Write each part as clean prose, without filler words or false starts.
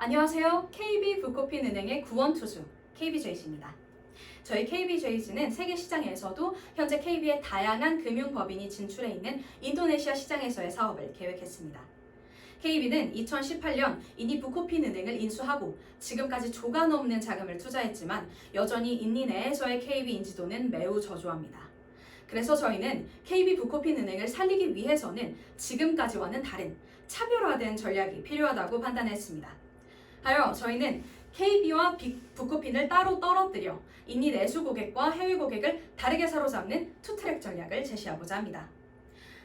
안녕하세요. KB부코핀은행의 구원투수 KBJC입니다. 저희 KBJC는 세계 시장에서도 현재 KB의 다양한 금융법인이 진출해 있는 인도네시아 시장에서의 사업을 계획했습니다. KB는 2018년 인니 부코핀은행을 인수하고 지금까지 조가 넘는 자금을 투자했지만 여전히 인니 내에서의 KB 인지도는 매우 저조합니다. 그래서 저희는 KB부코핀은행을 살리기 위해서는 지금까지와는 다른 차별화된 전략이 필요하다고 판단했습니다. 하여 저희는 KB와 부코핀을 따로 떨어뜨려 인니 내수 고객과 해외 고객을 다르게 사로잡는 투트랙 전략을 제시하고자 합니다.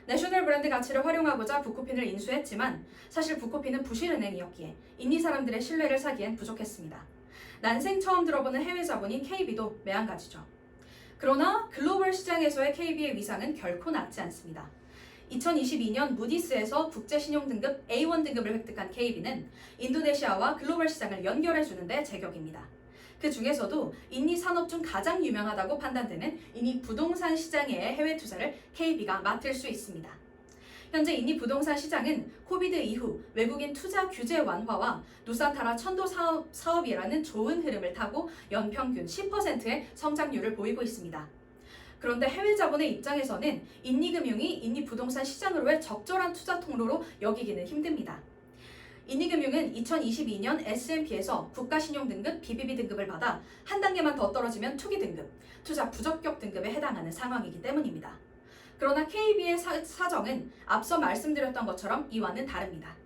내셔널 브랜드 가치를 활용하고자 부코핀을 인수했지만 사실 부코핀은 부실은행이었기에 인니 사람들의 신뢰를 사기엔 부족했습니다. 난생 처음 들어보는 해외 자본인 KB도 매한가지죠. 그러나 글로벌 시장에서의 KB의 위상은 결코 낮지 않습니다. 2022년 무디스에서 국제신용등급 A1 등급을 획득한 KB는 인도네시아와 글로벌 시장을 연결해주는 데 제격입니다. 그 중에서도 인니 산업 중 가장 유명하다고 판단되는 인니 부동산 시장의 해외 투자를 KB가 맡을 수 있습니다. 현재 인니 부동산 시장은 코비드 이후 외국인 투자 규제 완화와 누산타라 천도 사업이라는 좋은 흐름을 타고 연평균 10%의 성장률을 보이고 있습니다. 그런데 해외 자본의 입장에서는 인니금융이 인니 부동산 시장으로의 적절한 투자 통로로 여기기는 힘듭니다. 인니금융은 2022년 S&P에서 국가신용등급 BBB 등급을 받아 한 단계만 더 떨어지면 투기 등급, 투자 부적격 등급에 해당하는 상황이기 때문입니다. 그러나 KB의 사정은 앞서 말씀드렸던 것처럼 이와는 다릅니다.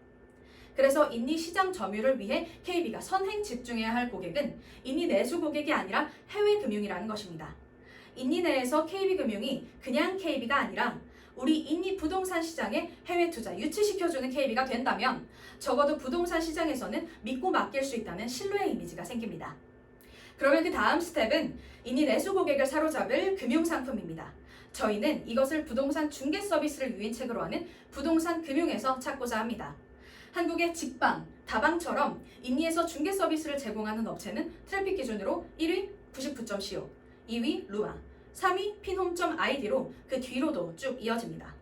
그래서 인니 시장 점유를 위해 KB가 선행 집중해야 할 고객은 인니 내수 고객이 아니라 해외 금융이라는 것입니다. 인니 내에서 KB금융이 그냥 KB가 아니라 우리 인니 부동산 시장에 해외 투자 유치시켜주는 KB가 된다면 적어도 부동산 시장에서는 믿고 맡길 수 있다는 신뢰의 이미지가 생깁니다. 그러면 그 다음 스텝은 인니 내수 고객을 사로잡을 금융상품입니다. 저희는 이것을 부동산 중개 서비스를 유인책으로 하는 부동산 금융에서 찾고자 합니다. 한국의 직방, 다방처럼 인니에서 중개 서비스를 제공하는 업체는 트래픽 기준으로 1위 99.co, 2위 루아, 3위 핀홈.id로 그 뒤로도 쭉 이어집니다.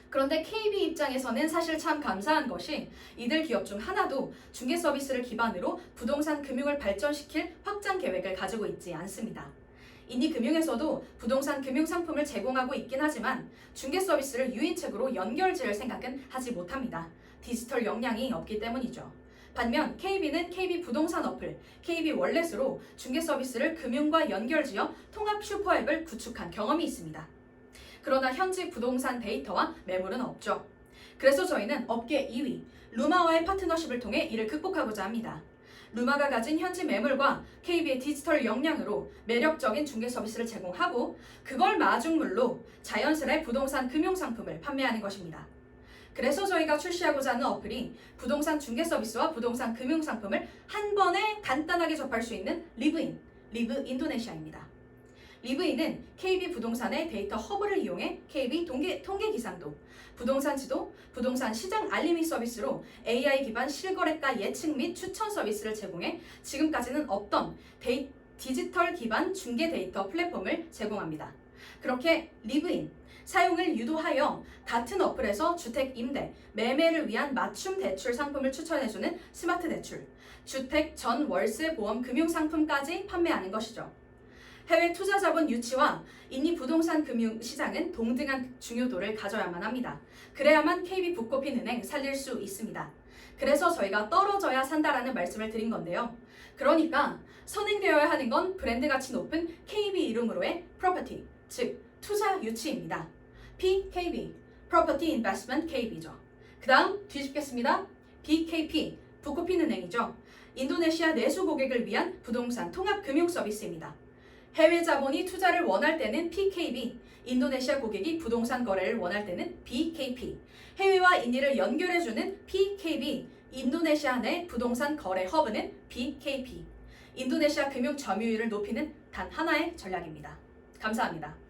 그런데 KB 입장에서는 사실 참 감사한 것이 이들 기업 중 하나도 중개 서비스를 기반으로 부동산 금융을 발전시킬 확장 계획을 가지고 있지 않습니다. 인니 금융에서도 부동산 금융 상품을 제공하고 있긴 하지만 중개 서비스를 유인책으로 연결지을 생각은 하지 못합니다. 디지털 역량이 없기 때문이죠. 반면 KB는 KB 부동산 어플, KB 월렛으로 중개 서비스를 금융과 연결지어 통합 슈퍼앱을 구축한 경험이 있습니다. 그러나 현지 부동산 데이터와 매물은 없죠. 그래서 저희는 업계 2위, 루마와의 파트너십을 통해 이를 극복하고자 합니다. 루마가 가진 현지 매물과 KB의 디지털 역량으로 매력적인 중개 서비스를 제공하고 그걸 마중물로 자연스레 부동산 금융 상품을 판매하는 것입니다. 그래서 저희가 출시하고자 하는 어플이 부동산 중개 서비스와 부동산 금융 상품을 한 번에 간단하게 접할 수 있는 리브인, 리브 인도네시아입니다. 리브인은 KB 부동산의 데이터 허브를 이용해 KB 통계 기상도, 부동산 지도, 부동산 시장 알림이 서비스로 AI 기반 실거래가 예측 및 추천 서비스를 제공해 지금까지는 없던 디지털 기반 중개 데이터 플랫폼을 제공합니다. 그렇게 리브인, 사용을 유도하여 같은 어플에서 주택 임대, 매매를 위한 맞춤 대출 상품을 추천해주는 스마트 대출, 주택 전 월세 보험 금융 상품까지 판매하는 것이죠. 해외 투자 자본 유치와 인니 부동산 금융 시장은 동등한 중요도를 가져야만 합니다. 그래야만 KB 부코핀은행 살릴 수 있습니다. 그래서 저희가 떨어져야 산다라는 말씀을 드린 건데요. 그러니까 선행되어야 하는 건 브랜드 가치 높은 KB 이름으로의 프로퍼티, 즉 투자 유치입니다. PKB, Property Investment KB죠. 그 다음 뒤집겠습니다. BKP, 부코핀은행이죠. 인도네시아 내수 고객을 위한 부동산 통합 금융 서비스입니다. 해외 자본이 투자를 원할 때는 PKB, 인도네시아 고객이 부동산 거래를 원할 때는 BKP, 해외와 인니를 연결해주는 PKB, 인도네시아 내 부동산 거래 허브는 BKP, 인도네시아 금융 점유율을 높이는 단 하나의 전략입니다. 감사합니다.